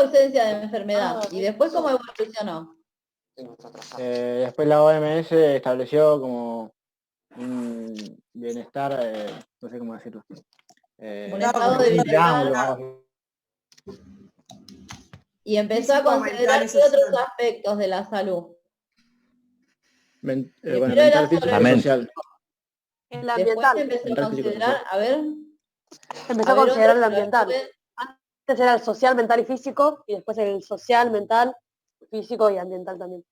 ausencia de enfermedad. ¿Y después cómo evolucionó? Después la OMS estableció como un bienestar, no sé cómo decirlo. Un estado de un triángulo, bienestar. algo así. Y empezó a Físico, considerar mental y qué otros social. aspectos de la salud. Bueno, Primero era mental, físico sobre y el social. físico. El Después ambiental. empezó a Mental, físico y considerar, social. a ver, Empezó a a ver considerar el otro, ambiental. Antes era el social, mental y físico, y después el social, mental, físico y ambiental también.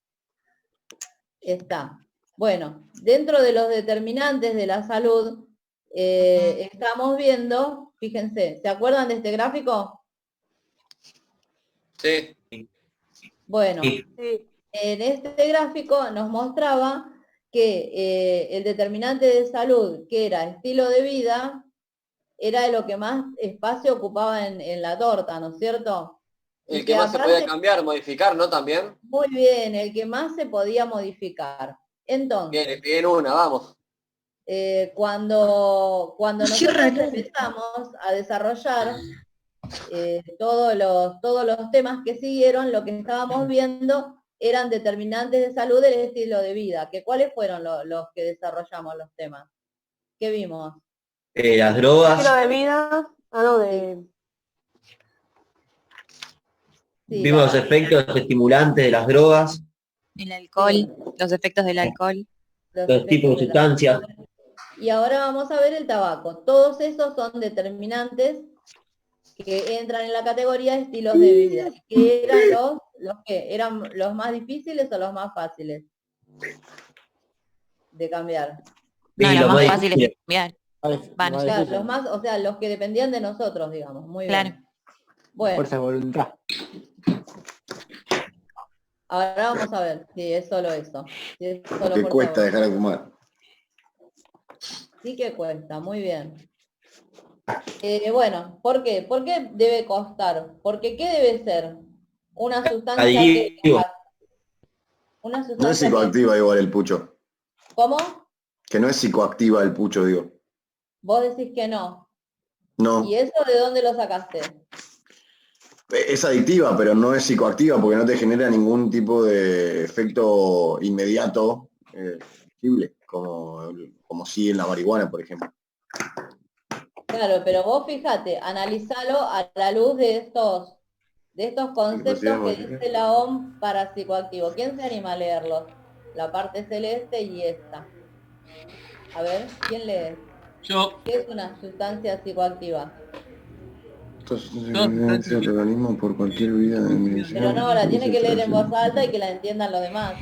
está. Bueno, dentro de los determinantes de la salud, estamos viendo, fíjense, ¿se acuerdan de este gráfico? Sí. Bueno, Sí. en este gráfico nos mostraba que el determinante de salud, que era estilo de vida, era de lo que más espacio ocupaba en la torta, ¿no es cierto? El Y que más se aparte, podía cambiar, modificar, ¿no? También. muy bien, el que más se podía modificar. Entonces, Bien una, vamos. cuando nosotros empezamos a desarrollar todos los temas que siguieron, lo que estábamos viendo eran determinantes de salud del estilo de vida. ¿Cuáles fueron los que desarrollamos los temas? ¿Qué vimos? Las drogas. Estilo de vida, Sí, Vimos los efectos estimulantes de las drogas, El alcohol, Sí. los efectos del alcohol. los tipos de sustancias. Y ahora vamos a ver el tabaco. Todos esos son determinantes que entran en la categoría de estilos de vida. ¿Que eran los que eran los más difíciles o los más fáciles de cambiar? No, Y los lo más más fáciles de cambiar. Van, Claro, los más, o sea, los que dependían de nosotros, digamos. Muy bien. Claro. Bueno, Fuerza de voluntad. ahora vamos a ver si es solo eso. Si es solo Que fuerza cuesta de dejar de fumar. Sí que cuesta, muy bien. Bueno, ¿por qué? ¿Por qué debe costar? Porque ¿qué debe ser? Una sustancia que... adictivo. Una No es sustancia que... psicoactiva igual el pucho. ¿Cómo? Que no es psicoactiva el pucho, digo. Vos decís que no. No. ¿Y eso de dónde lo sacaste? Es adictiva, pero no es psicoactiva porque no te genera ningún tipo de efecto inmediato visible, como si en la marihuana, por ejemplo. Claro, pero vos fíjate, analizalo a la luz de estos conceptos que dice la OMS para psicoactivo. ¿Quién se anima a leerlos? La parte celeste y esta. A ver, ¿quién lee? Yo. ¿Qué es una sustancia psicoactiva? El organismo por cualquier vida de Pero no, la tiene que leer en voz alta y que la entiendan los demás.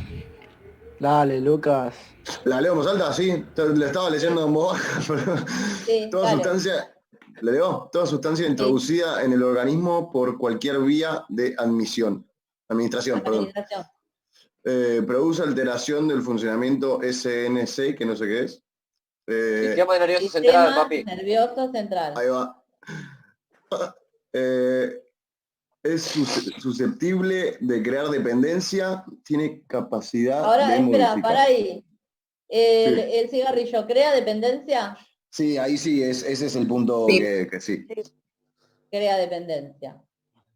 Dale, Lucas. ¿La leo en voz alta? Sí, la estaba leyendo en voz baja, pero Sí, toda dale. sustancia, ¿le leo? Toda sustancia introducida en el organismo por cualquier vía de administración, perdón. Produce alteración del funcionamiento SNC, que no sé qué es. Sistema nervioso central, papi. Nervioso central. Ahí va. Es susceptible de crear dependencia, tiene capacidad Ahora, de espera, modificar. para ahí. ¿El cigarrillo crea dependencia? Sí, ahí sí, ese es el punto Sí. Que sí. Crea dependencia.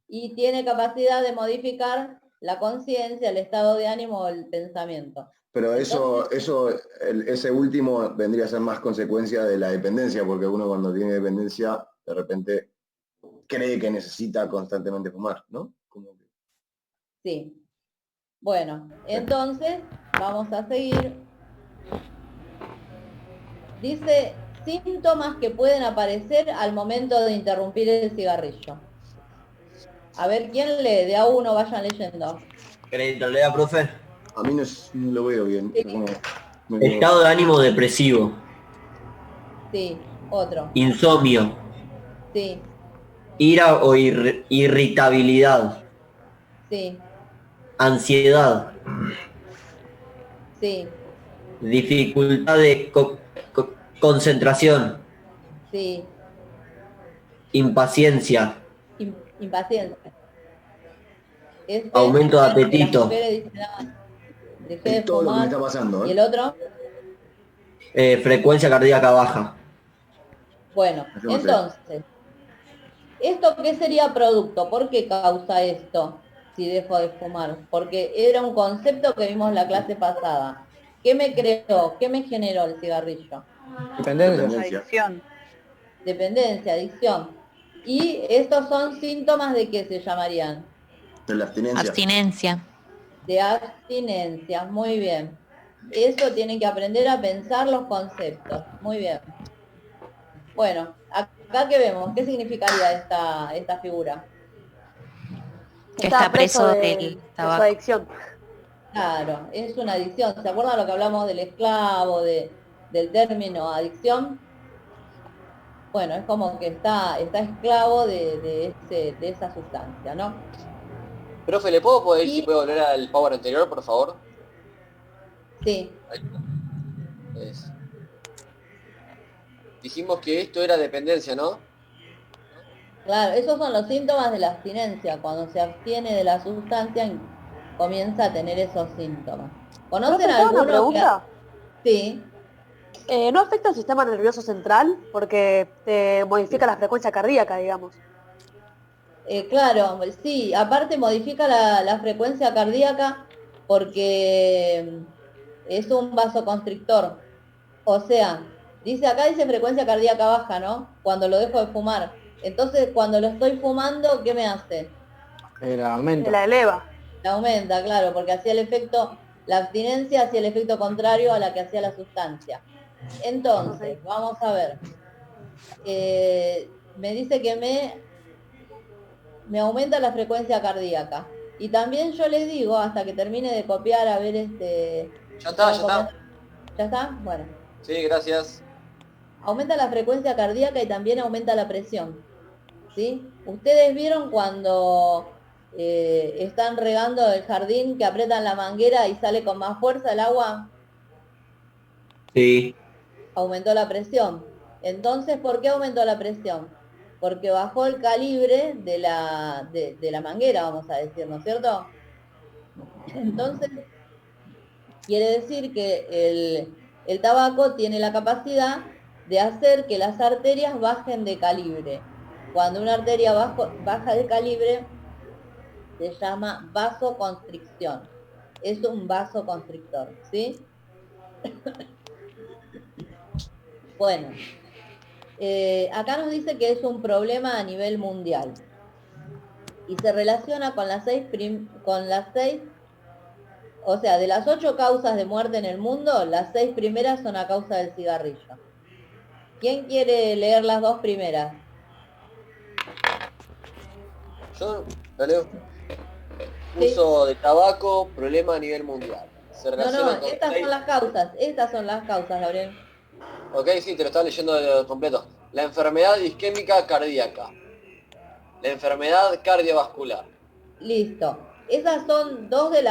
Y tiene capacidad de modificar la conciencia, el estado de ánimo o el pensamiento. Pero ese último vendría a ser más consecuencia de la dependencia, porque uno cuando tiene dependencia, de repente cree que necesita constantemente fumar, ¿no? Sí. Bueno, entonces vamos a seguir. Dice síntomas que pueden aparecer al momento de interrumpir el cigarrillo. A ver, ¿quién lee? De a uno vayan leyendo. ¿Querés que lo lea, profe? A mí no lo veo bien. Sí. Estado de ánimo depresivo. Sí, otro. Insomnio. Sí, Ira o irritabilidad. sí, Ansiedad. sí, Dificultad de concentración. sí. Impaciencia. Impaciencia. Aumento de las apetito. mujeres dicen, "Ah, dejé de Es todo lo que me fumar". está pasando, ¿Y el otro? Frecuencia cardíaca baja. Bueno, Yo no sé. entonces, ¿Esto qué sería producto? ¿Por qué causa esto si dejo de fumar? Porque era un concepto que vimos en la clase pasada. ¿Qué me creó? ¿Qué me generó el cigarrillo? Dependencia. Adicción. Dependencia, adicción. Y estos son síntomas de qué se llamarían. De la abstinencia. Abstinencia. De abstinencia, muy bien. Eso tienen que aprender a pensar los conceptos. Muy bien. Bueno, acá que vemos, ¿qué significaría esta figura? Que está preso del de su tabaco. adicción. Claro, es una adicción. ¿Se acuerdan lo que hablamos del esclavo, del término adicción? Bueno, es como que está esclavo de esa sustancia, ¿no? Profe, ¿le puedo pedir si puedo volver al power anterior, por favor? Sí. Ahí está. Dijimos que esto era dependencia, ¿no? Claro, esos son los síntomas de la abstinencia. Cuando se abstiene de la sustancia, comienza a tener esos síntomas. ¿Conocen ¿Profe, tengo una alguno? pregunta? Sí. ¿No afecta al sistema nervioso central? Porque te modifica la frecuencia cardíaca, digamos. Claro, sí. Aparte modifica la frecuencia cardíaca porque es un vasoconstrictor. O sea, acá dice frecuencia cardíaca baja, ¿no? Cuando lo dejo de fumar. Entonces, cuando lo estoy fumando, ¿qué me hace? La aumenta. La eleva. La aumenta, claro, porque hacía el efecto, la abstinencia hacía el efecto contrario a la que hacía la sustancia. Entonces, vamos a ver. Me dice que me aumenta la frecuencia cardíaca. Y también yo les digo, hasta que termine de copiar, a ver Ya está. ¿Ya está? Bueno. Sí, gracias. Aumenta la frecuencia cardíaca y también aumenta la presión. ¿Sí? ¿Ustedes vieron cuando están regando el jardín que apretan la manguera y sale con más fuerza el agua? Sí. Aumentó la presión. Entonces, ¿por qué aumentó la presión? Porque bajó el calibre de la manguera, vamos a decir, ¿no es cierto? Entonces, quiere decir que el tabaco tiene la capacidad de hacer que las arterias bajen de calibre. Cuando una arteria baja de calibre, se llama vasoconstricción. Es un vasoconstrictor, ¿sí? Bueno, acá nos dice que es un problema a nivel mundial. Y se relaciona con las seis, o sea, de las 8 causas de muerte en el mundo, las 6 primeras son a causa del cigarrillo. ¿Quién quiere leer las 2 primeras? Yo lo leo. Sí. Uso de tabaco, problema a nivel mundial. No, estas son las causas. Estas son las causas, Gabriel. Ok, sí, te lo estaba leyendo de completo. La enfermedad isquémica cardíaca. La enfermedad cardiovascular. Listo. Esas son 2 de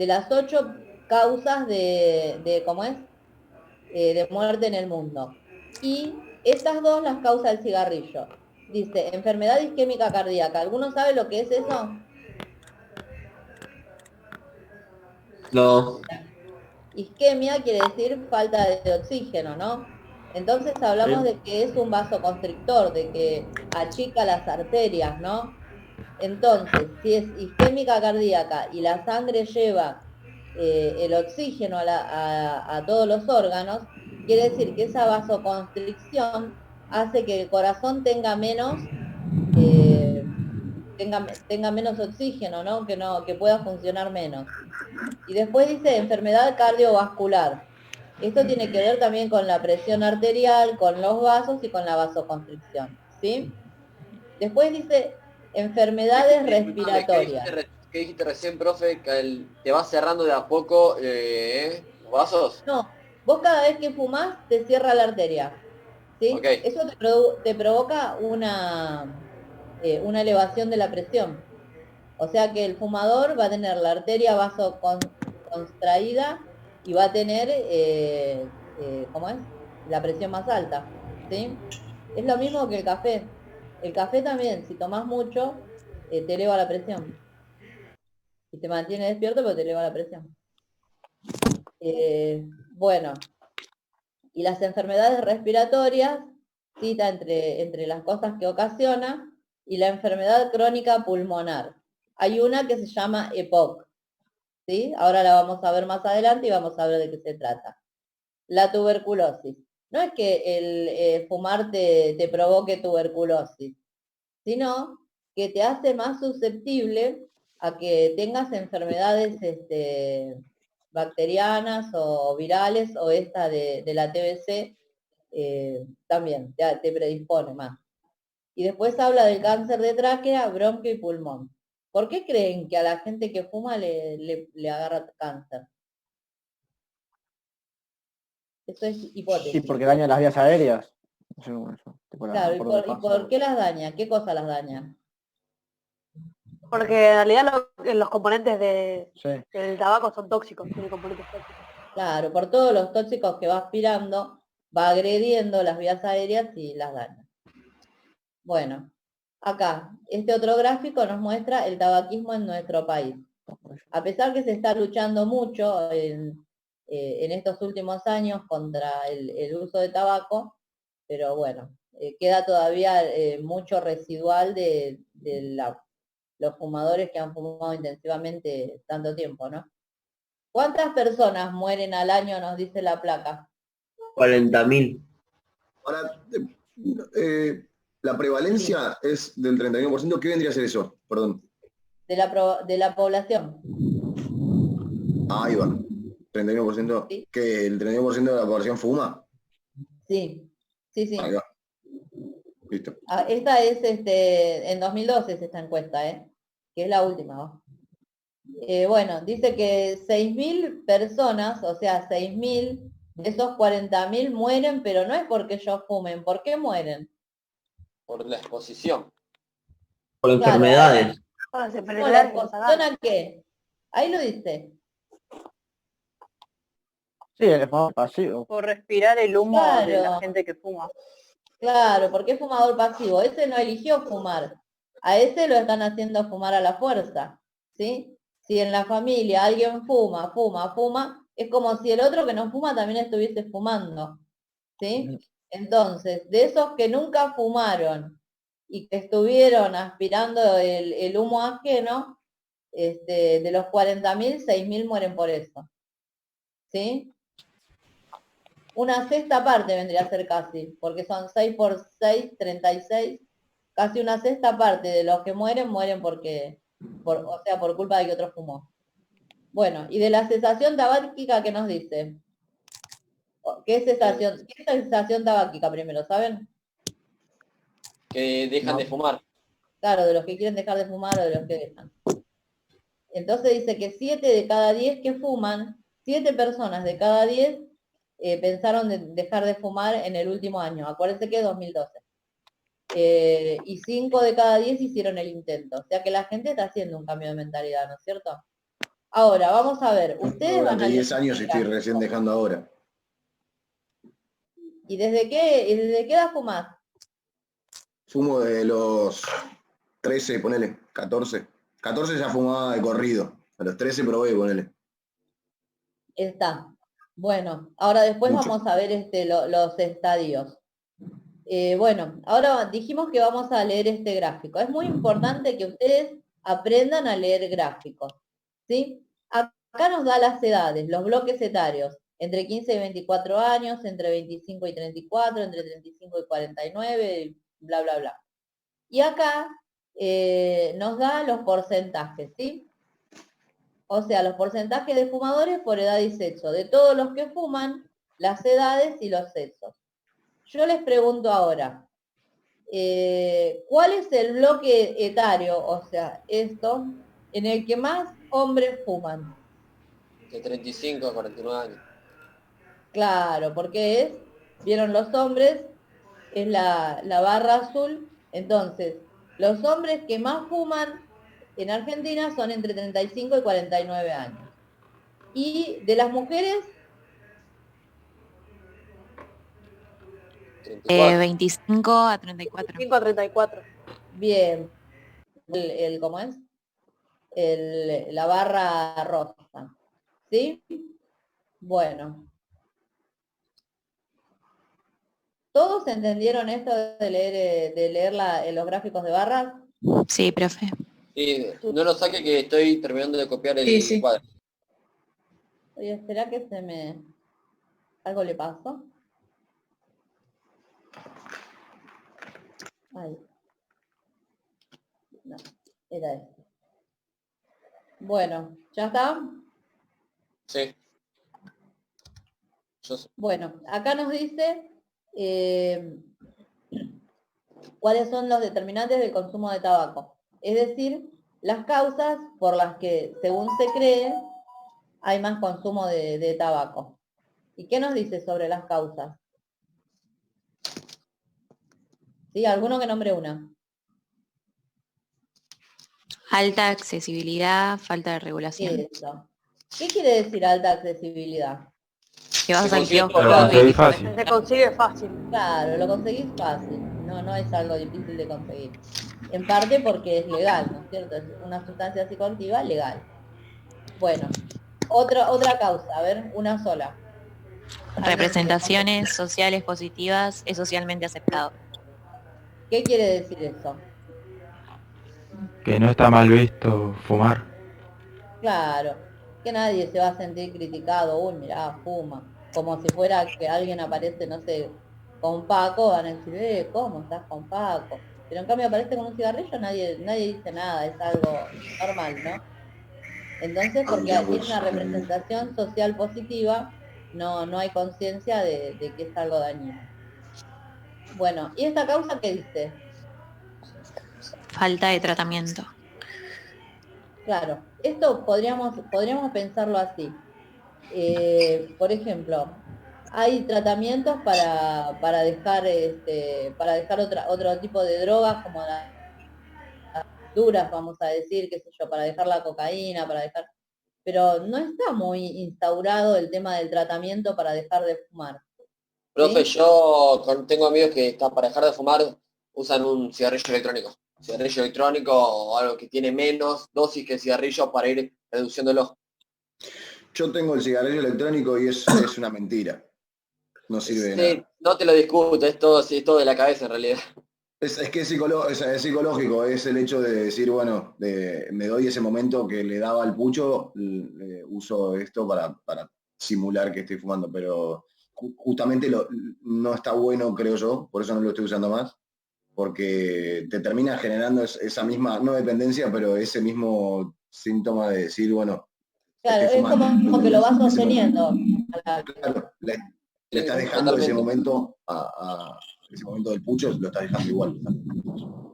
las 8 causas de ¿cómo es? De muerte en el mundo. Y estas 2 las causa el cigarrillo. Dice, enfermedad isquémica cardíaca. ¿Alguno sabe lo que es eso? No. Isquemia quiere decir falta de oxígeno, ¿no? Entonces hablamos de que es un vasoconstrictor, de que achica las arterias, ¿no? Entonces, si es isquémica cardíaca y la sangre lleva el oxígeno a todos los órganos, quiere decir que esa vasoconstricción hace que el corazón tenga menos oxígeno, ¿no? Que pueda funcionar menos. Y después dice enfermedad cardiovascular. Esto tiene que ver también con la presión arterial, con los vasos y con la vasoconstricción, ¿sí? Después dice enfermedades respiratorias. ¿Qué dijiste recién, profe? Que te vas cerrando de a poco los vasos. No, vos cada vez que fumás te cierra la arteria, ¿sí? Okay. Eso te provoca una elevación de la presión. O sea que el fumador va a tener la arteria vasocontraída y va a tener, ¿cómo es? La presión más alta, ¿sí? Es lo mismo que el café. El café también, si tomás mucho, te eleva la presión. Y te mantiene despierto, pero te eleva la presión. Bueno, y las enfermedades respiratorias cita entre las cosas que ocasiona, y la enfermedad crónica pulmonar. Hay una que se llama EPOC, ¿sí? Ahora la vamos a ver más adelante y vamos a ver de qué se trata. La tuberculosis. No es que el fumar te provoque tuberculosis, sino que te hace más susceptible a que tengas enfermedades bacterianas o virales, o esta de la TBC también te predispone más. Y después habla del cáncer de tráquea, bronquio y pulmón. ¿Por qué creen que a la gente que fuma le agarra cáncer? Eso es hipótesis. Sí, porque daña las vías aéreas. No sé cómo eso, tipo Claro, donde ¿y pasa. por qué las daña? ¿Qué cosa las daña? Porque en realidad los componentes Sí. del tabaco son tóxicos, tiene componentes tóxicos. Claro, por todos los tóxicos que va aspirando, va agrediendo las vías aéreas y las daña. Bueno, acá, este otro gráfico nos muestra el tabaquismo en nuestro país. A pesar que se está luchando mucho en estos últimos años contra el uso de tabaco, pero bueno, queda todavía mucho residual de los fumadores que han fumado intensivamente tanto tiempo, ¿no? ¿Cuántas personas mueren al año, nos dice la placa? 40.000. Ahora, la prevalencia es del 31%. ¿Qué vendría a ser eso? Perdón. De la población. Ahí va. 31%. Sí. ¿Que el 31% de la población fuma? Sí, sí, sí. Ahí va. Listo. Esta es en 2012 es esta encuesta, que es la última, ¿no? Bueno, dice que 6.000 personas, o sea, 6.000 de esos 40.000 mueren, pero no es porque ellos fumen. ¿Por qué mueren? Por la exposición. Por Claro, enfermedades. ¿no, la exposición a qué? Ahí lo dice. Sí, el fumador pasivo. Por respirar el humo de la Claro. gente que fuma. Claro, porque es fumador pasivo. Ese no eligió fumar. A ese lo están haciendo fumar a la fuerza, ¿sí? Si en la familia alguien fuma, es como si el otro que no fuma también estuviese fumando, ¿sí? Entonces, de esos que nunca fumaron y que estuvieron aspirando el humo ajeno, de los 40.000, 6.000 mueren por eso, ¿sí? Una sexta parte vendría a ser casi, porque son 6 por 6, 36, casi una sexta parte de los que mueren porque, o sea, por culpa de que otro fumó. Bueno, y de la cesación tabáquica, ¿qué nos dice? ¿Qué es cesación tabáquica primero, saben? Que dejan de fumar. Claro, de los que quieren dejar de fumar o de los que dejan. Entonces dice que 7 de cada 10 que fuman, 7 personas de cada 10 pensaron dejar de fumar en el último año. Acuérdense que es 2012. Y 5 de cada 10 hicieron el intento. O sea que la gente está haciendo un cambio de mentalidad, ¿no es cierto? Ahora, vamos a ver. Ustedes van a... Durante 10 años estoy recién dejando ahora. ¿Y desde qué edad fumás? Fumo de los 13, ponele, 14. 14 ya fumaba de corrido. A los 13 probé, ponele. Está. Bueno, ahora después Mucho. vamos a ver los estadios. Bueno, ahora dijimos que vamos a leer este gráfico. Es muy importante que ustedes aprendan a leer gráficos, ¿sí? Acá nos da las edades, los bloques etarios, entre 15 y 24 años, entre 25 y 34, entre 35 y 49, bla, bla, bla. Y acá nos da los porcentajes, ¿sí? O sea, los porcentajes de fumadores por edad y sexo, de todos los que fuman, las edades y los sexos. Yo les pregunto ahora, ¿cuál es el bloque etario, o sea, esto, en el que más hombres fuman? De 35 a 49 años. Claro, porque vieron los hombres, es la barra azul, entonces, los hombres que más fuman en Argentina son entre 35 y 49 años. Y de las mujeres, 25 a 34. 5 a 34. bien, ¿cómo es? La barra rosa, ¿sí? Bueno. ¿Todos entendieron esto de leer los gráficos de barras? Sí, profe. Sí, no lo saque que estoy terminando de copiar el Sí. cuadro. Oye, ¿será que algo le pasó? Ay. No, era este. Bueno, ¿ya está? Sí. Yo sé. Bueno, acá nos dice cuáles son los determinantes del consumo de tabaco. Es decir, las causas por las que, según se cree, hay más consumo de tabaco. ¿Y qué nos dice sobre las causas? ¿Sí? ¿Alguno que nombre una? Alta accesibilidad, falta de regulación. Eso. ¿Qué quiere decir alta accesibilidad? Que vas Se al consigue kiosco por Lo conseguí y fácil. podés Se comprar. consigue fácil. Claro, lo conseguís fácil, no es algo difícil de conseguir. En parte porque es legal, ¿no es cierto? Es una sustancia psicoactiva legal. Bueno, otra causa, a ver, una sola. Representaciones sociales positivas es socialmente aceptado. ¿Qué quiere decir eso? Que no está mal visto fumar. Claro, que nadie se va a sentir criticado, uy, mirá, fuma. Como si fuera que alguien aparece, no sé, con Paco, van a decir, ¿cómo estás con Paco? Pero en cambio aparece con un cigarrillo, nadie dice nada, es algo normal, ¿no? Entonces, porque tiene una representación social positiva, no hay conciencia de que es algo dañino. Bueno, ¿y esta causa qué dice? Falta de tratamiento. Claro, esto podríamos pensarlo así. Por ejemplo, hay tratamientos para dejar otro tipo de drogas como las duras, vamos a decir, qué sé yo, para dejar la cocaína, pero no está muy instaurado el tema del tratamiento para dejar de fumar. Profe, ¿Sí? tengo amigos que para dejar de fumar usan un cigarrillo electrónico. Cigarrillo electrónico o algo que tiene menos dosis que el cigarrillo para ir reduciéndolo. Yo tengo el cigarrillo electrónico y es una mentira. No sirve de Sí, nada. no te lo discuto, es todo de la cabeza en realidad. Es que es psicológico, es el hecho de decir, bueno, me doy ese momento que le daba al pucho, uso esto para simular que estoy fumando, pero justamente no está bueno, creo yo, por eso no lo estoy usando más, porque te termina generando esa misma, no dependencia, pero ese mismo síntoma de decir, bueno, Claro, estoy es fumando. como que lo vas sosteniendo. Claro, le Sí, estás dejando ese totalmente. momento ese momento del pucho, lo estás dejando igual.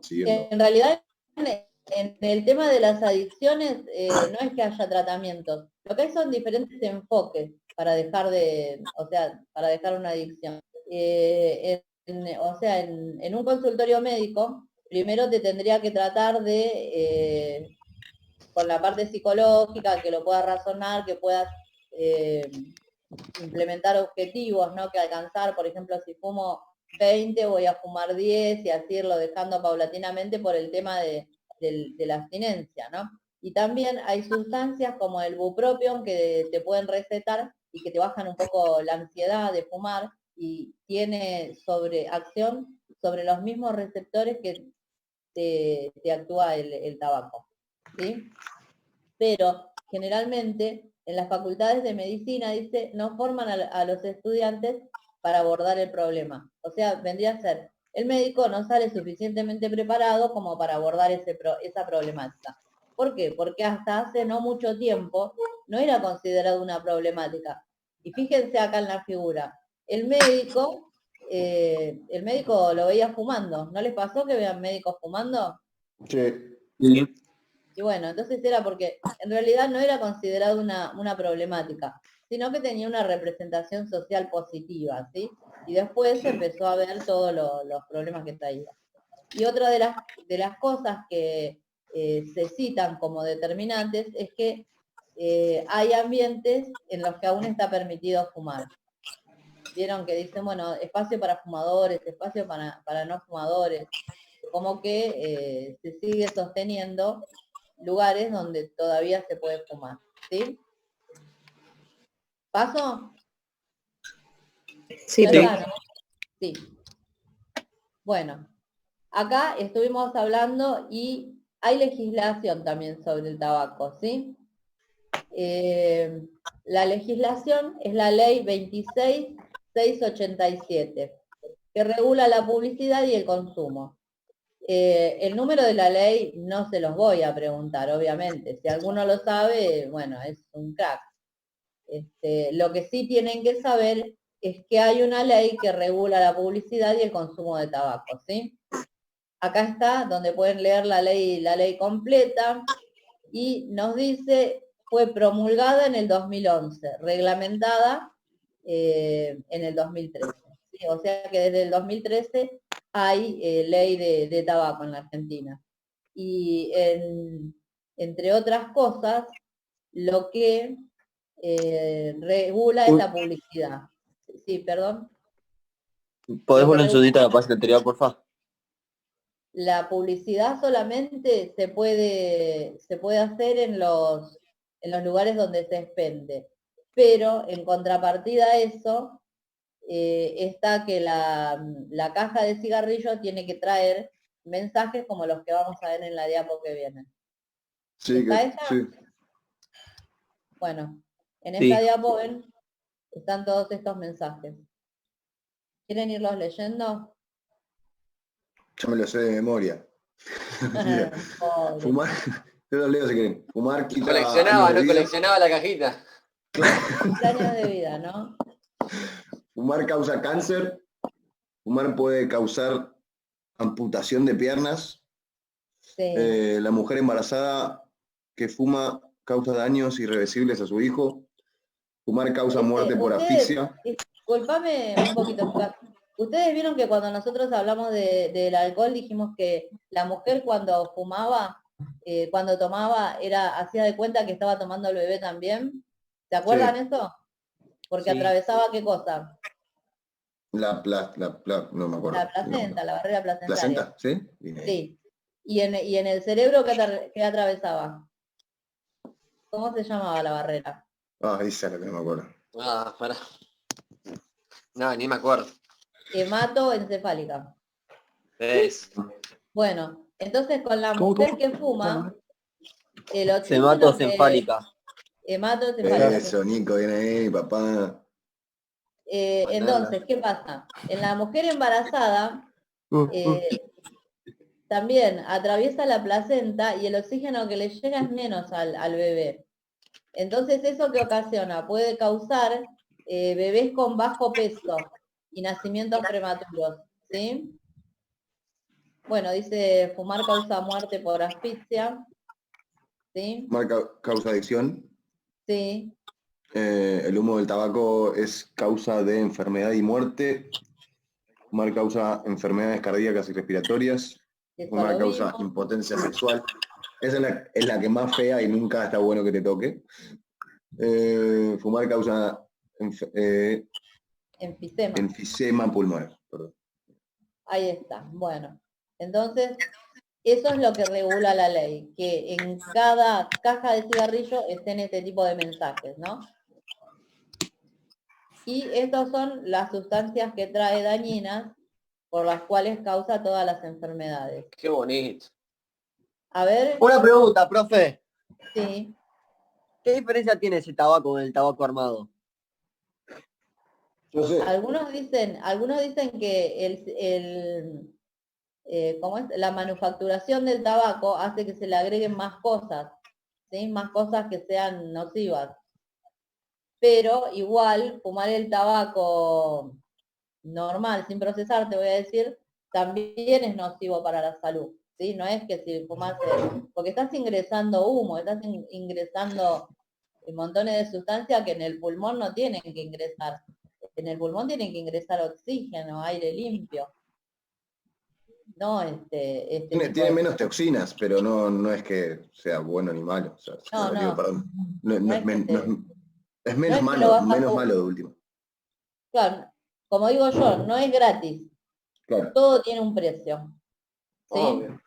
Siguiendo. En realidad, en el tema de las adicciones, no es que haya tratamientos. Lo que hay son diferentes enfoques para dejar para dejar una adicción. En un consultorio médico, primero te tendría que tratar con la parte psicológica, que lo puedas razonar, que puedas implementar objetivos, ¿no? Que alcanzar, por ejemplo, si fumo 20, voy a fumar 10 y así irlo dejando paulatinamente por el tema de la abstinencia, ¿no? Y también hay sustancias como el bupropión que te pueden recetar y que te bajan un poco la ansiedad de fumar y tiene acción sobre los mismos receptores que te actúa el tabaco, ¿sí? Pero generalmente en las facultades de medicina, dice, no forman a los estudiantes para abordar el problema. O sea, vendría a ser, el médico no sale suficientemente preparado como para abordar esa problemática. ¿Por qué? Porque hasta hace no mucho tiempo no era considerado una problemática. Y fíjense acá en la figura, el médico lo veía fumando. ¿No les pasó que vean médicos fumando? Sí. Y bueno, entonces era porque en realidad no era considerado una problemática, sino que tenía una representación social positiva, ¿sí? Y después se empezó a ver todos los problemas que traía. Y otra de las cosas que se citan como determinantes es que hay ambientes en los que aún está permitido fumar. Vieron que dicen, bueno, espacio para fumadores, espacio para no fumadores, como que se sigue sosteniendo lugares donde todavía se puede fumar, ¿sí? ¿Paso? Sí, ¿Ya está, no? Sí. Bueno, acá estuvimos hablando y hay legislación también sobre el tabaco, ¿sí? La legislación es la ley 26.687, que regula la publicidad y el consumo. El número de la ley no se los voy a preguntar, obviamente. Si alguno lo sabe, bueno, es un crack. Lo que sí tienen que saber es que hay una ley que regula la publicidad y el consumo de tabaco, ¿sí? Acá está, donde pueden leer la ley completa, y nos dice, fue promulgada en el 2011, reglamentada en el 2013. ¿Sí? O sea que desde el 2013 hay ley de tabaco en la Argentina. Y entre otras cosas, lo que regula es la publicidad. Sí, perdón. ¿Podés volver un segundito a la página anterior, por favor? La publicidad solamente se puede hacer en los lugares donde se expende, pero en contrapartida a eso está que la caja de cigarrillos tiene que traer mensajes como los que vamos a ver en la diapo que viene. Sí, ¿Está esa? sí. Bueno, en Sí. esta diapo ven, están todos estos mensajes. ¿Quieren irlos leyendo? Yo me lo sé de memoria. Pobre. Fumar, yo lo leo si quieren. Fumar quita Coleccionaba, años de no vida. coleccionaba la cajita. 15 años de vida, ¿no? Fumar causa cáncer. Fumar puede causar amputación de piernas. Sí. La mujer embarazada que fuma causa daños irreversibles a su hijo. Fumar causa muerte por asfixia. Disculpame un poquito, Lucas. Ustedes vieron que cuando nosotros hablamos del alcohol dijimos que la mujer cuando fumaba, cuando tomaba, hacía de cuenta que estaba tomando el bebé también. ¿Se acuerdan eso? Porque Sí. atravesaba qué cosa? No me acuerdo. La placenta, la barrera placentaria. ¿Placenta? ¿Sí? Bien. Sí. ¿Y en el cerebro qué atravesaba? ¿Cómo se llamaba la barrera? Ah, esa es la que no me acuerdo. Ah, pará. No, ni me acuerdo. Hematoencefálica. Es. Bueno, entonces con la ¿Cómo, mujer cómo? que fuma, el oxígeno Hematoencefálica. hematoencefálica. Eso, Nico, viene ahí, papá. Entonces, ¿qué pasa? En la mujer embarazada también atraviesa la placenta y el oxígeno que le llega es menos al bebé. Entonces, ¿eso qué ocasiona? Puede causar bebés con bajo peso y nacimientos prematuros, ¿sí? Bueno, dice, fumar causa muerte por asfixia, ¿sí? Fumar causa adicción. Sí. El humo del tabaco es causa de enfermedad y muerte. Fumar causa enfermedades cardíacas y respiratorias. Eso Fumar lo causa vimos. impotencia sexual. Esa es la que más fea y nunca está bueno que te toque. Fumar causa Enfisema. enfisema pulmonar. Perdón. Ahí está. Bueno, entonces, eso es lo que regula la ley, que en cada caja de cigarrillo estén este tipo de mensajes, ¿no? Y estas son las sustancias que trae dañinas por las cuales causa todas las enfermedades. Qué bonito. A ver, Una pregunta, profe. sí. ¿Qué diferencia tiene ese tabaco con el tabaco armado? Yo sé. Algunos dicen que ¿cómo es? La manufacturación del tabaco hace que se le agreguen más cosas, ¿sí? Más cosas que sean nocivas. Pero igual, fumar el tabaco normal, sin procesar, te voy a decir, también es nocivo para la salud, ¿sí? No es que si fumas, porque estás ingresando humo, estás ingresando montones de sustancias que en el pulmón no tienen que ingresar. En el pulmón tienen que ingresar oxígeno, aire limpio. No Tiene menos toxinas, pero no es que sea bueno ni malo. O sea, No. perdón. Es no menos es que lo malo, vas a menos malo de último. Claro, como digo yo, no es gratis. Claro. Todo tiene un precio. ¿Sí? Obvio.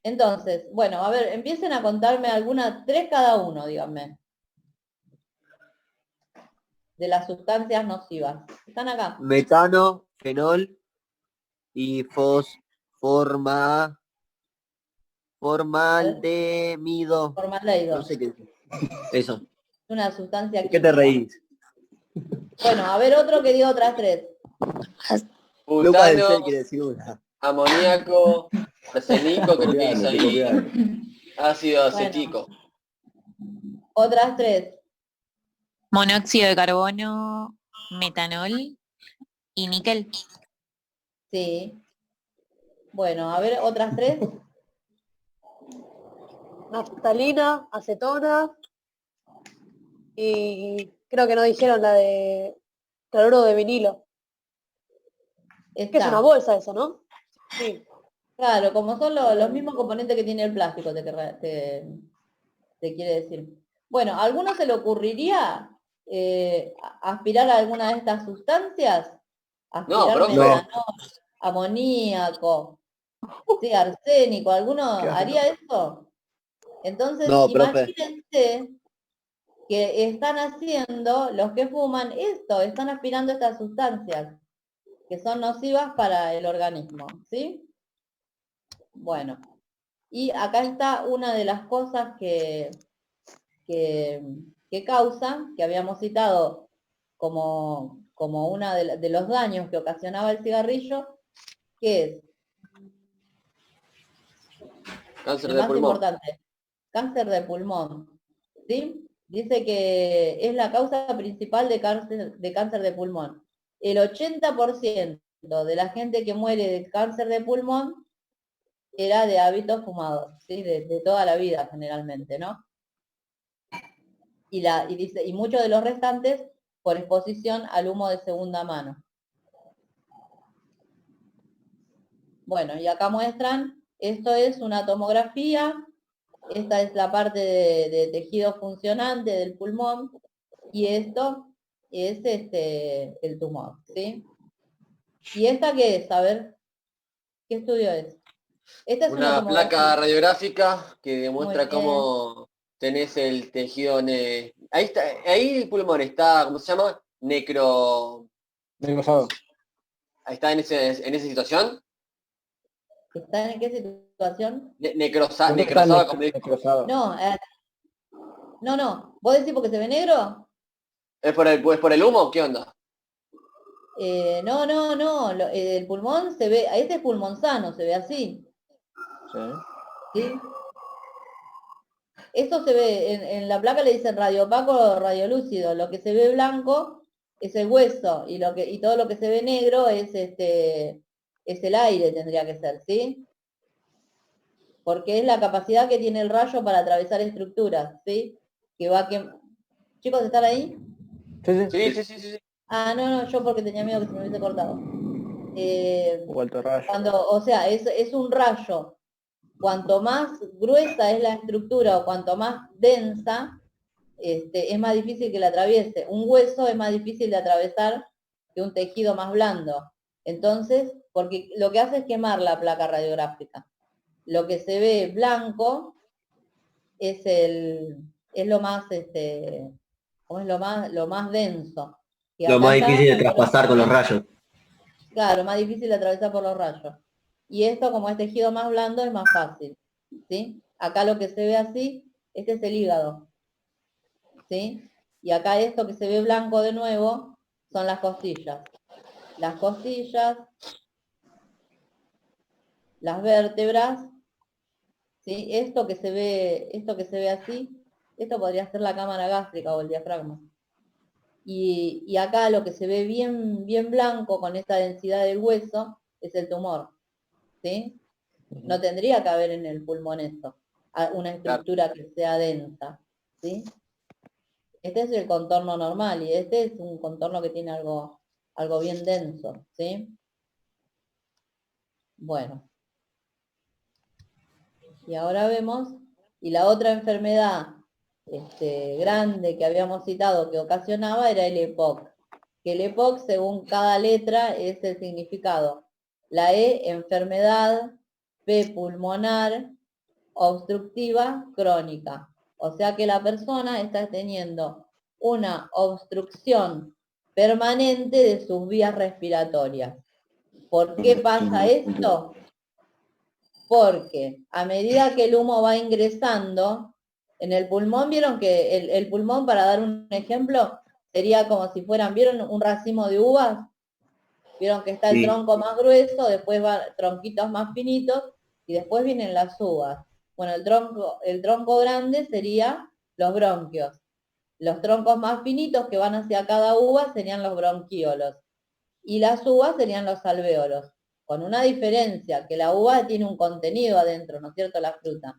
Entonces, bueno, a ver, empiecen a contarme algunas, 3 cada uno, díganme. De las sustancias nocivas. Están acá. Metano, fenol y formaldemido. Formaldehído. No sé qué es. Eso. Una sustancia ¿De qué te química. reís? Bueno, a ver otro que diga otras tres. Lucas del Butano, C quiere decir una. amoníaco, arsenico, creo que Copialo, dice estoy ahí, copiando. ácido acético. Otras tres. Monóxido de carbono, metanol y níquel. Sí. Bueno, a ver, otras tres. Naftalina, acetona y creo que no dijeron la de cloruro de vinilo. Que es Está. una bolsa eso, ¿no? Sí. Claro, como son los mismos componentes que tiene el plástico, te quiere decir. Bueno, ¿a alguno se le ocurriría aspirar a alguna de estas sustancias? Aspirar profe. metanol, amoníaco, sí, arsénico, ¿alguno ¿Qué hace, haría eso? Entonces, No, profe. imagínense que están haciendo, los que fuman esto, están aspirando estas sustancias que son nocivas para el organismo, ¿sí? Bueno, y acá está una de las cosas que causan, que habíamos citado como una de los daños que ocasionaba el cigarrillo, que es Cáncer el de más pulmón. importante, cáncer de pulmón, ¿sí? Dice que es la causa principal de cáncer de pulmón. El 80% de la gente que muere de cáncer de pulmón era de hábitos fumados, ¿sí? De toda la vida generalmente, ¿no? Y muchos de los restantes por exposición al humo de segunda mano. Bueno, y acá muestran, esto es una tomografía, esta es la parte de tejido funcionante del pulmón, y esto es el tumor, ¿sí? ¿Y esta qué es? A ver, ¿qué estudio es? Esta es una Una tomografía. placa radiográfica que demuestra Muy bien. cómo tenés el tejido. Ahí está, ahí el pulmón está, ¿cómo se llama? Necrosado. ¿Está en esa situación? ¿Está en qué situación? Necrosado, como dijo. Necrosado. No, no. ¿Vos decís porque se ve negro? ¿Es por el humo? ¿Qué onda? No. El pulmón se ve, este es pulmón sano, se ve así. Sí. ¿Sí? Esto se ve, en la placa le dicen radio opaco o radio lúcido. Lo que se ve blanco es el hueso y todo lo que se ve negro es el aire, tendría que ser, ¿sí? Porque es la capacidad que tiene el rayo para atravesar estructuras, ¿sí? Chicos, ¿están ahí? Sí. Ah, no, yo porque tenía miedo que se me hubiese cortado. Vuelto rayo. O sea, es un rayo. Cuanto más gruesa es la estructura o cuanto más densa, es más difícil que la atraviese. Un hueso es más difícil de atravesar que un tejido más blando. Entonces, porque lo que hace es quemar la placa radiográfica. Lo que se ve blanco es lo más, ¿cómo es lo más denso? Y Lo acá más está, difícil de traspasar con los rayos. claro, más difícil de atravesar por los rayos. Y esto, como es tejido más blando, es más fácil, ¿sí? Acá lo que se ve así, este es el hígado, ¿sí? Y acá esto que se ve blanco de nuevo, son las costillas. Las costillas, las vértebras, ¿sí? Esto que se ve así, esto podría ser la cámara gástrica o el diafragma. Y acá lo que se ve bien, bien blanco con esta densidad del hueso es el tumor, ¿sí? No tendría que haber en el pulmón esto, una estructura que sea densa, ¿sí? Este es el contorno normal y este es un contorno que tiene algo bien denso, ¿sí? Bueno. Y ahora vemos, y la otra enfermedad grande que habíamos citado que ocasionaba era el EPOC. Que el EPOC, según cada letra, es el significado. La E, enfermedad, P, pulmonar, obstructiva, crónica. O sea que la persona está teniendo una obstrucción permanente de sus vías respiratorias. ¿Por qué pasa esto? Porque a medida que el humo va ingresando en el pulmón, vieron que el pulmón, para dar un ejemplo, sería como si fueran, ¿vieron un racimo de uvas? Vieron que está el tronco más grueso, después van tronquitos más finitos y después vienen las uvas. Bueno, el tronco grande sería los bronquios. Los troncos más finitos que van hacia cada uva serían los bronquíolos. Y las uvas serían los alvéolos. Con una diferencia, que la uva tiene un contenido adentro, ¿no es cierto?, la fruta.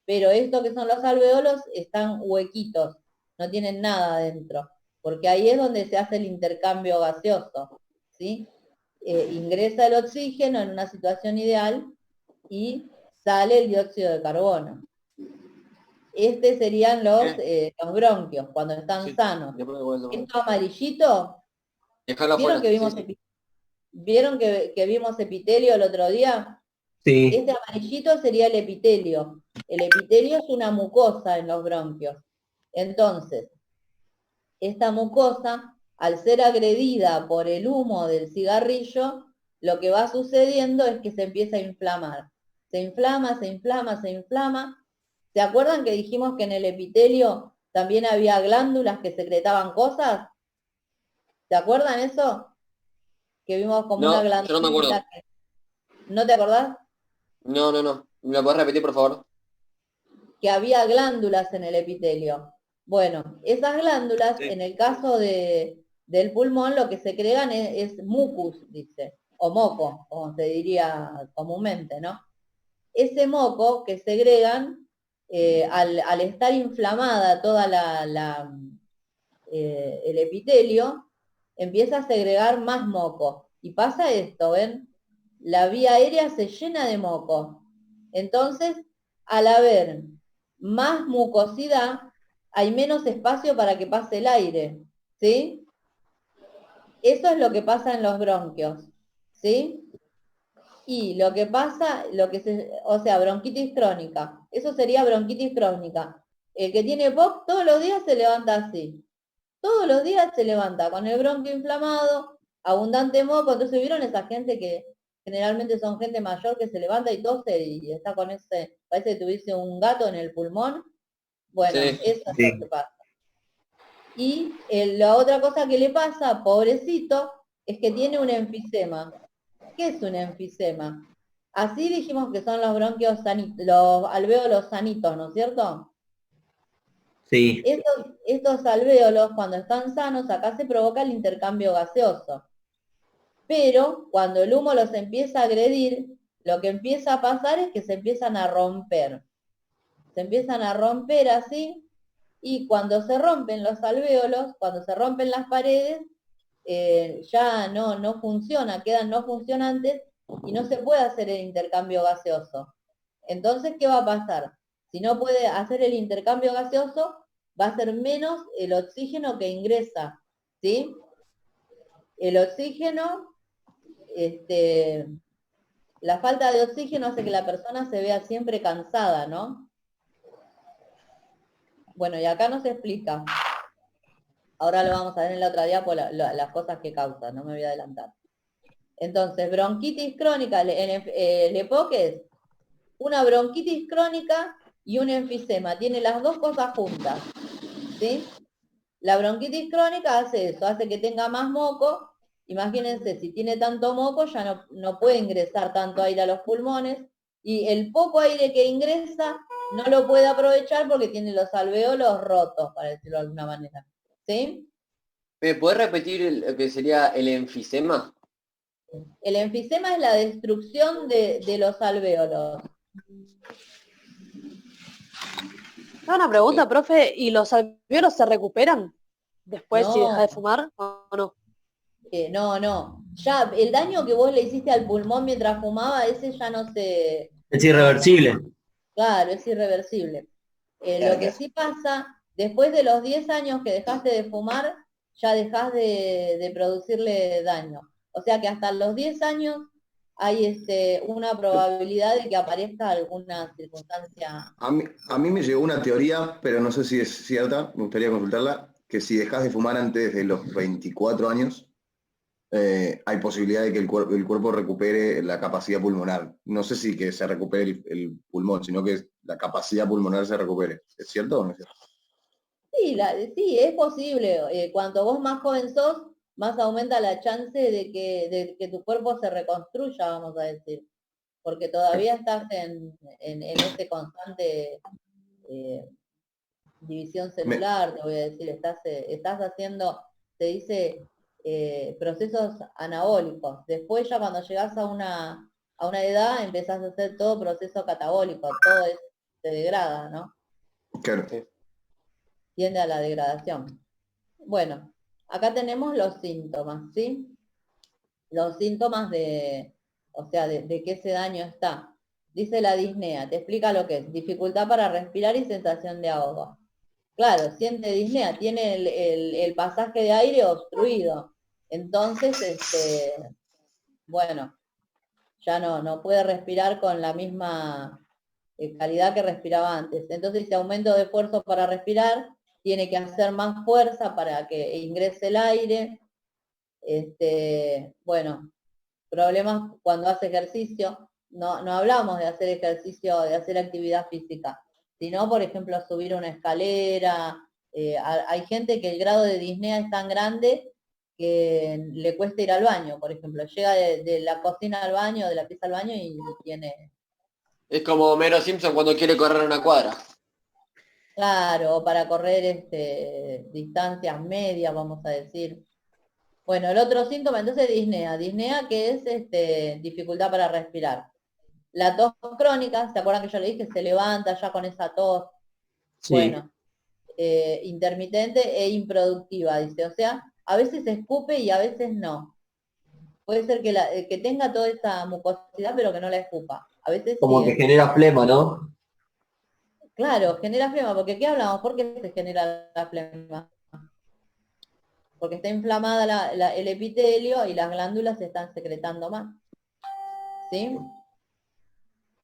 Pero esto que son los alvéolos están huequitos, no tienen nada adentro, porque ahí es donde se hace el intercambio gaseoso, ¿sí? Ingresa el oxígeno en una situación ideal y sale el dióxido de carbono. Serían los bronquios, cuando están sanos. Esto amarillito, ¿vieron que vimos epitelio el otro día? Sí. Este amarillito sería el epitelio. El epitelio es una mucosa en los bronquios. Entonces, esta mucosa, al ser agredida por el humo del cigarrillo, lo que va sucediendo es que se empieza a inflamar. Se inflama, se inflama, se inflama. ¿Se acuerdan que dijimos que en el epitelio también había glándulas que secretaban cosas? ¿Se acuerdan eso? Que vimos como una glándula. Yo no me acuerdo. ¿No te acordás? No. ¿Me lo podés repetir, por favor? Que había glándulas en el epitelio. Bueno, esas glándulas, en el caso del pulmón, lo que se crean es mucus, dice, o moco, como se diría comúnmente, ¿no? Ese moco que segregan, al estar inflamada toda el epitelio, empieza a segregar más moco. Y pasa esto, ¿ven? La vía aérea se llena de moco. Entonces, al haber más mucosidad, hay menos espacio para que pase el aire, ¿sí? Eso es lo que pasa en los bronquios, ¿sí? Y lo que pasa, o sea, bronquitis crónica, eso sería bronquitis crónica. El que tiene POC todos los días se levanta así. Todos los días se levanta con el bronquio inflamado, abundante moco. Entonces, ¿vieron esa gente que generalmente son gente mayor que se levanta y tose y está con ese, parece que tuviese un gato en el pulmón? Bueno, Sí, eso es lo que pasa. Y la otra cosa que le pasa, pobrecito, es que tiene un enfisema. ¿Qué es un enfisema? Así dijimos que son los bronquios sanitos, los alvéolos sanitos, ¿no es cierto? Sí. Estos alvéolos, cuando están sanos, acá se provoca el intercambio gaseoso. Pero cuando el humo los empieza a agredir, lo que empieza a pasar es que se empiezan a romper. Se empiezan a romper así, y cuando se rompen los alvéolos, cuando se rompen las paredes, ya no funciona, quedan no funcionantes y no se puede hacer el intercambio gaseoso. Entonces, ¿qué va a pasar? Si no puede hacer el intercambio gaseoso, va a ser menos el oxígeno que ingresa, ¿sí? El oxígeno, la falta de oxígeno hace que la persona se vea siempre cansada, ¿no? Bueno, y acá nos explica. Ahora lo vamos a ver en la otra diapo, las cosas que causan, no me voy a adelantar. Entonces, bronquitis crónica, el EPOC es una bronquitis crónica y un enfisema. Tiene las dos cosas juntas, ¿sí? La bronquitis crónica hace eso, hace que tenga más moco. Imagínense, si tiene tanto moco, ya no puede ingresar tanto aire a los pulmones, y el poco aire que ingresa no lo puede aprovechar porque tiene los alvéolos rotos, para decirlo de alguna manera. ¿Sí? ¿Me podés repetir lo que sería el enfisema? El enfisema es la destrucción de los alvéolos. Una pregunta, profe, ¿y los alvéolos se recuperan después si deja de fumar o no? No. Ya el daño que vos le hiciste al pulmón mientras fumaba, ese ya no se... Es irreversible. Claro, es irreversible. Lo que sí pasa, después de los 10 años que dejaste de fumar, ya dejás de producirle daño. O sea que hasta los 10 años hay una probabilidad de que aparezca alguna circunstancia. A mí me llegó una teoría, pero no sé si es cierta, me gustaría consultarla, que si dejas de fumar antes de los 24 años, hay posibilidad de que el cuerpo recupere la capacidad pulmonar. No sé si que se recupere el pulmón, sino que la capacidad pulmonar se recupere. ¿Es cierto o no es cierto? Sí, sí, es posible. Cuanto vos más joven sos, más aumenta la chance de que tu cuerpo se reconstruya, vamos a decir. Porque todavía estás en ese constante división celular, te voy a decir, estás haciendo, se dice, procesos anabólicos. Después ya cuando llegás a una edad empezás a hacer todo proceso catabólico, se degrada, ¿no? Claro. Tiende a la degradación. Bueno, acá tenemos los síntomas, ¿sí? Los síntomas o sea, de que ese daño está. Dice la disnea, te explica lo que es. Dificultad para respirar y sensación de ahogo. Claro, siente disnea, tiene el pasaje de aire obstruido. Entonces, bueno, ya no puede respirar con la misma calidad que respiraba antes. Entonces, ese aumento de esfuerzo para respirar, tiene que hacer más fuerza para que ingrese el aire. Bueno, problemas cuando hace ejercicio. No hablamos de hacer ejercicio, de hacer actividad física, sino, por ejemplo, subir una escalera. Hay gente que el grado de disnea es tan grande que le cuesta ir al baño, por ejemplo. Llega de la cocina al baño, de la pieza al baño y tiene... Es como Homero Simpson cuando quiere correr una cuadra. Claro, o para correr distancias medias, vamos a decir. Bueno, el otro síntoma, entonces, disnea que es dificultad para respirar. La tos crónica, ¿se acuerdan que yo le dije? Se levanta ya con esa tos. Sí. Bueno, intermitente e improductiva, dice. O sea, a veces escupe y a veces no. Puede ser que tenga toda esa mucosidad, pero que no la escupa. A veces Como sí, que genera flema, ¿no? Claro, genera flema, porque ¿qué hablamos? ¿Por qué se genera la flema? Porque está inflamada el epitelio y las glándulas se están secretando más. ¿Sí?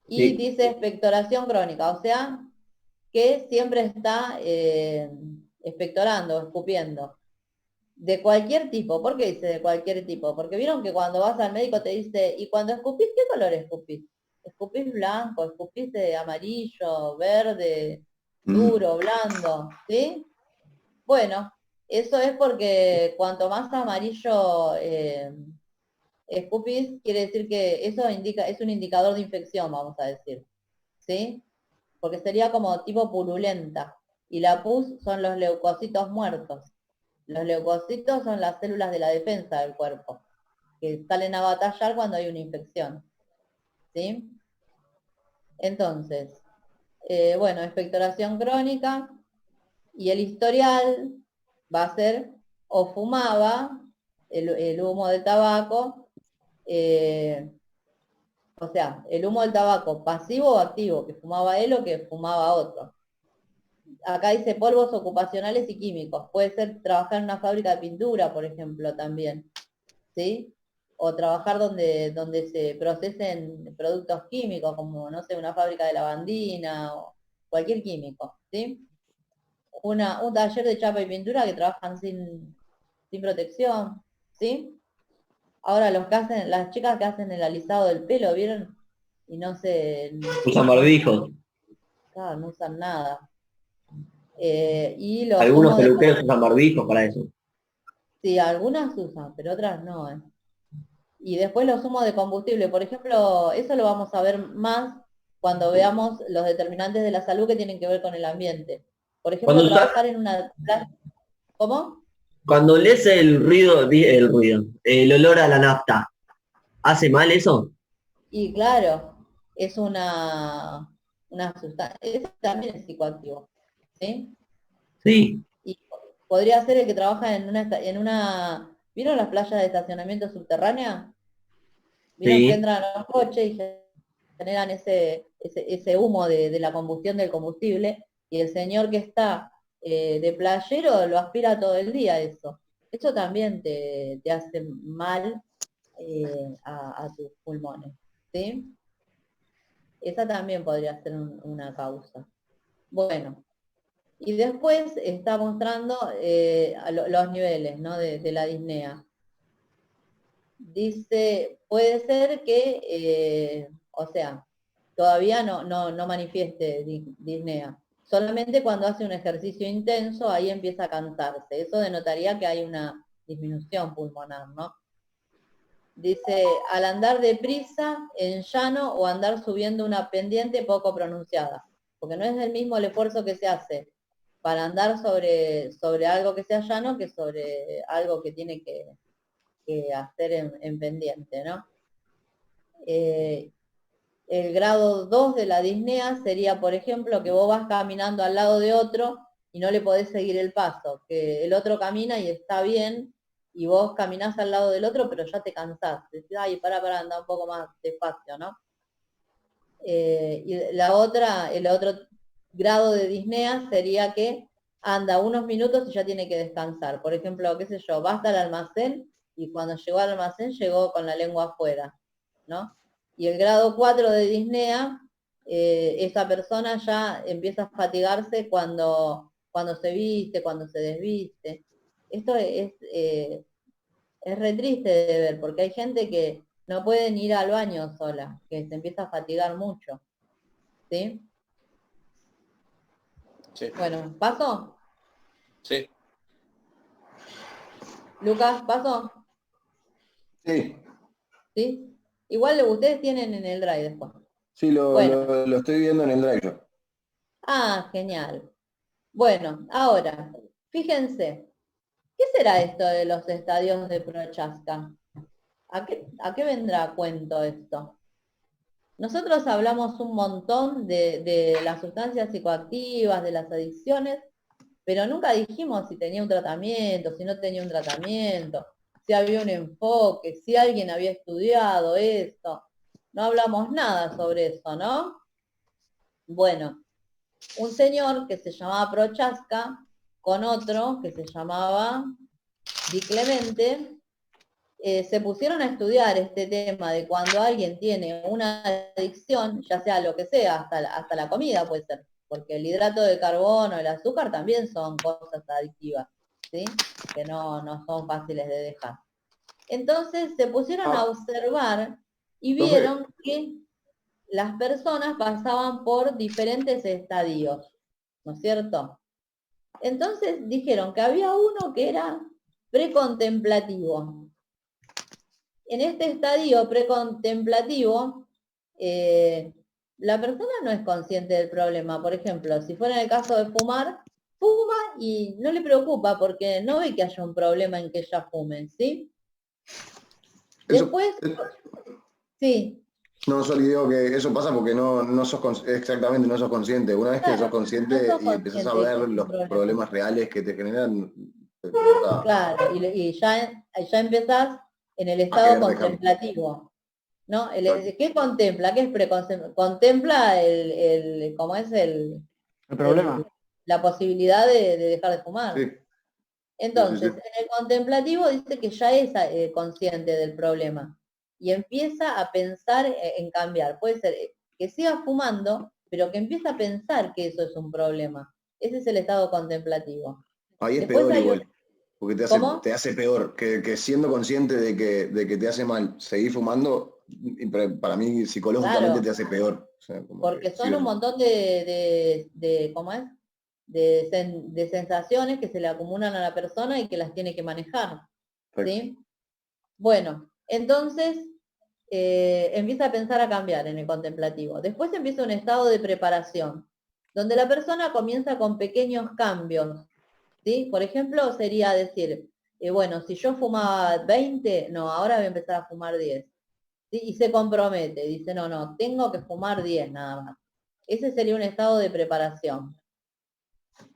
Y Sí. dice expectoración crónica, o sea, que siempre está expectorando, escupiendo. De cualquier tipo. ¿Por qué dice de cualquier tipo? Porque vieron que cuando vas al médico te dice, ¿y cuando escupís, qué color escupís? ¿Escupís blanco? ¿Escupís de amarillo, verde, duro, blando? ¿Sí? Bueno, eso es porque cuanto más amarillo escupís, quiere decir que eso es un indicador de infección, vamos a decir. ¿Sí? Porque sería como tipo purulenta. Y la pus son los leucocitos muertos. Los leucocitos son las células de la defensa del cuerpo, que salen a batallar cuando hay una infección. ¿Sí? Entonces, bueno, expectoración crónica, y el historial va a ser o fumaba el humo del tabaco, o sea, el humo del tabaco pasivo o activo, que fumaba él o que fumaba otro. Acá dice polvos ocupacionales y químicos. Puede ser trabajar en una fábrica de pintura, por ejemplo, también. ¿Sí? O trabajar donde se procesen productos químicos, como, no sé, una fábrica de lavandina o cualquier químico. ¿Sí? Un taller de chapa y pintura que trabajan sin protección. ¿Sí? Ahora las chicas que hacen el alisado del pelo, ¿vieron? Y no se... Usan barbijos. Claro, no usan nada. Y los Algunos humos de... peluqueros usan barbijos para eso. Sí, algunas usan, pero otras no. Y después los humos de combustible, por ejemplo, eso lo vamos a ver más cuando veamos los determinantes de la salud que tienen que ver con el ambiente. Por ejemplo, trabajar en una... ¿Cómo? Cuando lees el olor a la nafta, ¿hace mal eso? Y claro, es una sustancia, eso también es psicoactivo. ¿Sí? Sí. Y podría ser el que trabaja en una ¿vieron las playas de estacionamiento subterránea? ¿Vieron que Sí. entran a los coches y generan ese humo de la combustión del combustible? Y el señor que está de playero lo aspira todo el día eso. Eso también te hace mal a tus pulmones. ¿Sí? Esa también podría ser una causa. Bueno, y después está mostrando los niveles, ¿no? de la disnea. dice, puede ser que, o sea, todavía no manifieste disnea. Solamente cuando hace un ejercicio intenso, ahí empieza a cansarse. Eso denotaría que hay una disminución pulmonar, ¿no? Dice, al andar deprisa, en llano o andar subiendo una pendiente poco pronunciada. Porque no es el mismo el esfuerzo que se hace para andar sobre algo que sea llano que sobre algo que tiene que hacer en pendiente, ¿no? El grado 2 de la disnea sería, por ejemplo, que vos vas caminando al lado de otro y no le podés seguir el paso, que el otro camina y está bien, y vos caminás al lado del otro, pero ya te cansás. Decís, ay, pará, anda un poco más despacio, ¿no? Y el otro grado de disnea sería que anda unos minutos y ya tiene que descansar. Por ejemplo, qué sé yo, va hasta el almacén y cuando llegó al almacén llegó con la lengua afuera, ¿no? Y el grado 4 de disnea, esa persona ya empieza a fatigarse cuando se viste, cuando se desviste. Esto es re triste de ver, porque hay gente que no pueden ir al baño sola, que se empieza a fatigar mucho. ¿Sí? Sí. Bueno, ¿paso? Sí. Lucas, ¿paso? Sí. ¿Sí? Igual ustedes tienen en el drive después. Sí, lo estoy viendo en el drive yo. Ah, genial. Bueno, ahora, fíjense, ¿qué será esto de los estadios de Prochaska? ¿A qué vendrá a cuento esto? Nosotros hablamos un montón de las sustancias psicoactivas, de las adicciones, pero nunca dijimos si tenía un tratamiento, si no tenía un tratamiento, si había un enfoque, si alguien había estudiado esto. No hablamos nada sobre eso, ¿no? Bueno, un señor que se llamaba Prochaska, con otro que se llamaba Di Clemente, se pusieron a estudiar este tema de cuando alguien tiene una adicción, ya sea lo que sea, hasta la comida puede ser, porque el hidrato de carbono, el azúcar también son cosas adictivas, ¿sí? Que no son fáciles de dejar. Entonces se pusieron a observar y vieron que las personas pasaban por diferentes estadios, ¿no es cierto? Entonces dijeron que había uno que era precontemplativo. En este estadio precontemplativo, la persona no es consciente del problema. Por ejemplo, si fuera en el caso de fumar, fuma y no le preocupa porque no ve que haya un problema en que ella fume, ¿sí? Después, sí. No, solo digo que eso pasa porque no sos consciente. Una vez que sos consciente y empezás a ver los problemas reales que te generan. Claro, y ya empezás en el estado contemplativo, ¿no? ¿Qué contempla? ¿Qué es contempla ¿cómo es el problema? La posibilidad de dejar de fumar. Sí. Entonces, en el contemplativo dice que ya es consciente del problema y empieza a pensar en cambiar. Puede ser que siga fumando, pero que empiece a pensar que eso es un problema. Ese es el estado contemplativo. Ahí es peor igual, porque te hace peor, que siendo consciente de que te hace mal seguir fumando, para mí psicológicamente te hace peor. O sea, porque son un montón ¿cómo es? De sensaciones que se le acumulan a la persona y que las tiene que manejar. ¿Sí? Bueno, entonces empieza a pensar a cambiar en el contemplativo. Después empieza un estado de preparación, donde la persona comienza con pequeños cambios. ¿Sí? Por ejemplo, sería decir, bueno, si yo fumaba 20, no, ahora voy a empezar a fumar 10. ¿Sí? Y se compromete, dice, no, tengo que fumar 10 nada más. Ese sería un estado de preparación.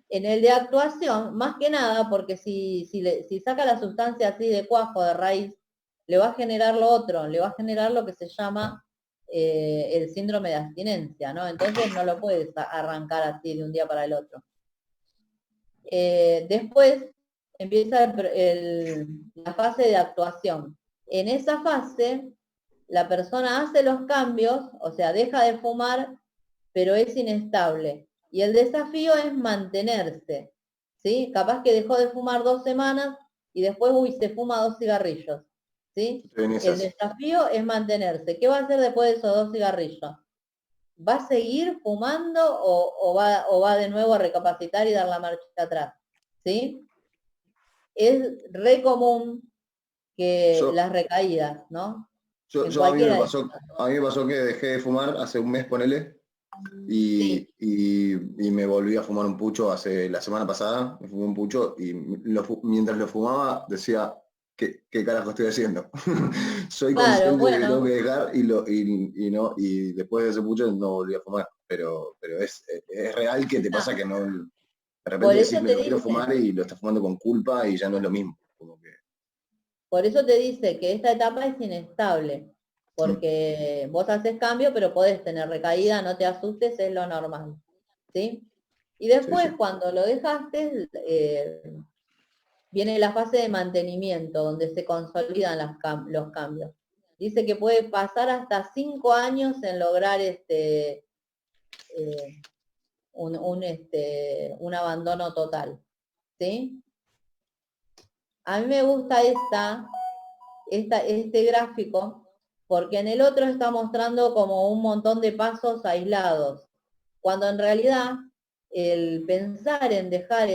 En el de actuación, más que nada, porque si saca la sustancia así de cuajo, de raíz, le va a generar lo otro, le va a generar lo que se llama el síndrome de abstinencia, ¿no? Entonces no lo puedes arrancar así de un día para el otro. Después empieza la fase de actuación. En esa fase, la persona hace los cambios, o sea, deja de fumar, pero es inestable. Y el desafío es mantenerse, ¿sí? Capaz que dejó de fumar 2 semanas y después, se fuma 2 cigarrillos. ¿sí? En El esas. desafío es mantenerse. ¿Qué va a hacer después de esos 2 cigarrillos? ¿Va a seguir fumando o va de nuevo a recapacitar y dar la marcha atrás? ¿Sí? Es re común que Yo, las recaídas, ¿no? En a mí me cualquiera de pasó, a mí me pasó que dejé de fumar hace un mes, ponele, Sí, y me volví a fumar un pucho la semana pasada, me fumé un pucho y mientras lo fumaba decía, ¿qué carajo estoy haciendo? Soy claro, consciente de que tengo bueno, que dejar y después de ese pucho no volví a fumar, pero es real que te pasa que no, de por repente decís, eso me te lo quiero dice, fumar y lo estás fumando con culpa y ya no es lo mismo. Como que, que esta etapa es inestable, mm, porque vos haces cambio, pero podés tener recaída, no te asustes, es lo normal, ¿sí? Y sí, sí. después, cuando lo dejaste, viene la fase de mantenimiento, donde se consolidan los cambios. Dice que puede pasar hasta 5 años en lograr eh, un abandono total, ¿sí? A mí me gusta este gráfico, porque en el otro está mostrando como un montón de pasos aislados, cuando en realidad el pensar en dejar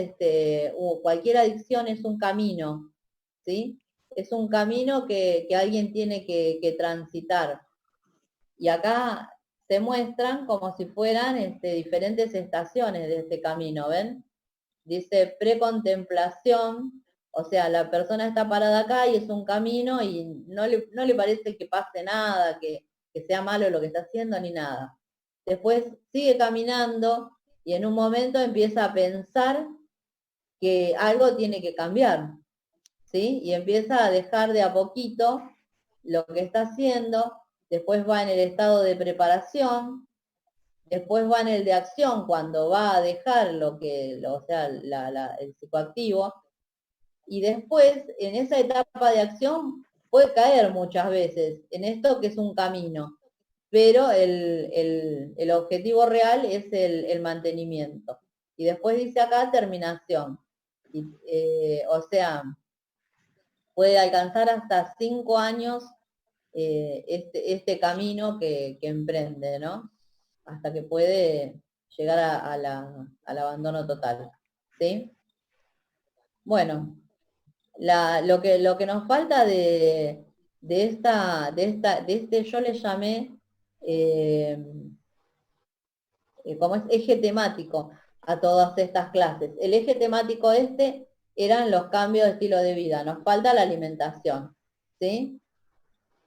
cualquier adicción es un camino, ¿sí? Es un camino que alguien tiene que transitar. Y acá se muestran como si fueran diferentes estaciones de este camino, ¿ven? Dice precontemplación, o sea, la persona está parada acá y es un camino y no le parece que pase nada, que sea malo lo que está haciendo ni nada. Después sigue caminando y en un momento empieza a pensar que algo tiene que cambiar, ¿sí? Y empieza a dejar de a poquito lo que está haciendo, después va en el estado de preparación, después va en el de acción cuando va a dejar o sea, el psicoactivo, y después en esa etapa de acción puede caer muchas veces en esto que es un camino, pero el objetivo real es el mantenimiento. Y después dice acá terminación. O sea, puede alcanzar hasta 5 años este camino que emprende, ¿no? Hasta que puede llegar al abandono total, ¿sí? Bueno, lo que nos falta yo le llamé eh, como es eje temático a todas estas clases. El eje temático eran los cambios de estilo de vida, nos falta la alimentación, ¿sí?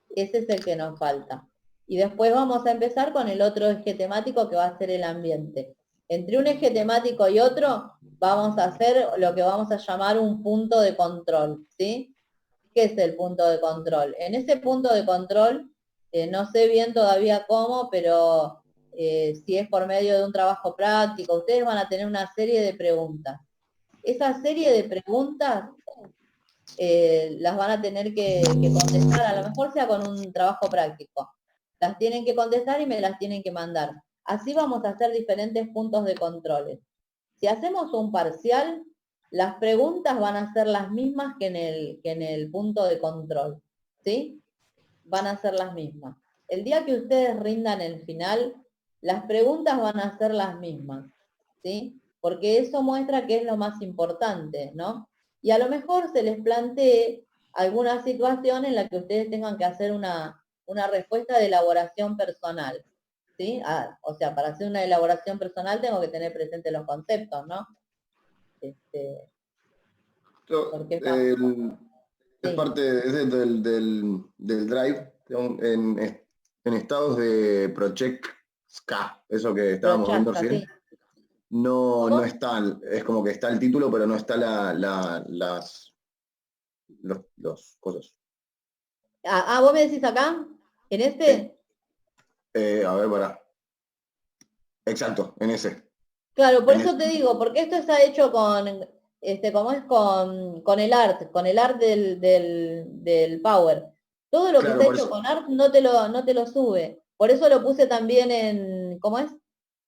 Ese es el que nos falta. Y después vamos a empezar con el otro eje temático que va a ser el ambiente. Entre un eje temático y otro vamos a hacer lo que vamos a llamar un punto de control, ¿sí? ¿Qué es el punto de control? En ese punto de control, no sé bien todavía cómo, pero si es por medio de un trabajo práctico, ustedes van a tener una serie de preguntas. Esa serie de preguntas las van a tener que contestar, a lo mejor sea con un trabajo práctico. Las tienen que contestar y me las tienen que mandar. Así vamos a hacer diferentes puntos de controles. Si hacemos un parcial, las preguntas van a ser las mismas que en el punto de control, ¿sí? Van a ser las mismas. El día que ustedes rindan el final, las preguntas van a ser las mismas, ¿sí? Porque eso muestra que es lo más importante, ¿no? Y a lo mejor se les plantee alguna situación en la que ustedes tengan que hacer una respuesta de elaboración personal, ¿sí? O sea, para hacer una elaboración personal tengo que tener presentes los conceptos, ¿no? Porque Es sí. parte del drive en estados de Project Ska, eso que estábamos viendo Prochaska, sí. recién. No, ¿Cómo? no está, es como que está el título, pero no está los cosas. ¿Vos me decís acá? ¿En este? A ver, pará. Exacto, en ese. Claro, por En eso ese. te digo, porque esto está hecho como es con el art del Power. Todo lo que Claro, está por hecho eso. con art no te lo sube. Por eso lo puse también ¿cómo es?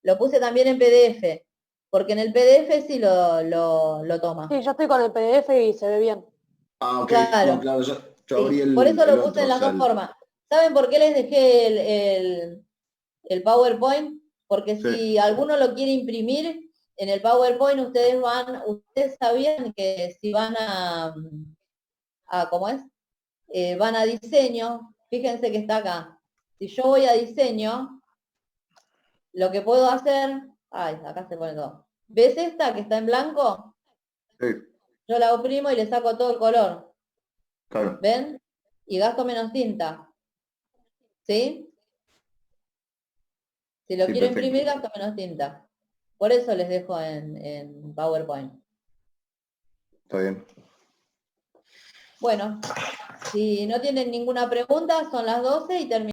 Lo puse también en PDF, porque en el PDF sí lo toma. Sí, yo estoy con el PDF y se ve bien. Ah, ok. No, Claro, claro, Yo abrí por eso lo puse otro, en las dos formas. ¿Saben por qué les dejé el PowerPoint? Porque si alguno lo quiere imprimir, en el PowerPoint ustedes sabían que si van a ¿cómo es? Van a diseño, fíjense que está acá. Si yo voy a diseño, lo que puedo hacer, acá se pone todo. ¿Ves esta que está en blanco? Sí. Yo la oprimo y le saco todo el color. Claro. ¿Ven? Y gasto menos tinta. ¿Sí? Si lo quiero perfecto. imprimir, gasto menos tinta. Por eso les dejo en PowerPoint. Está bien. Bueno, si no tienen ninguna pregunta, son las 12 y terminamos.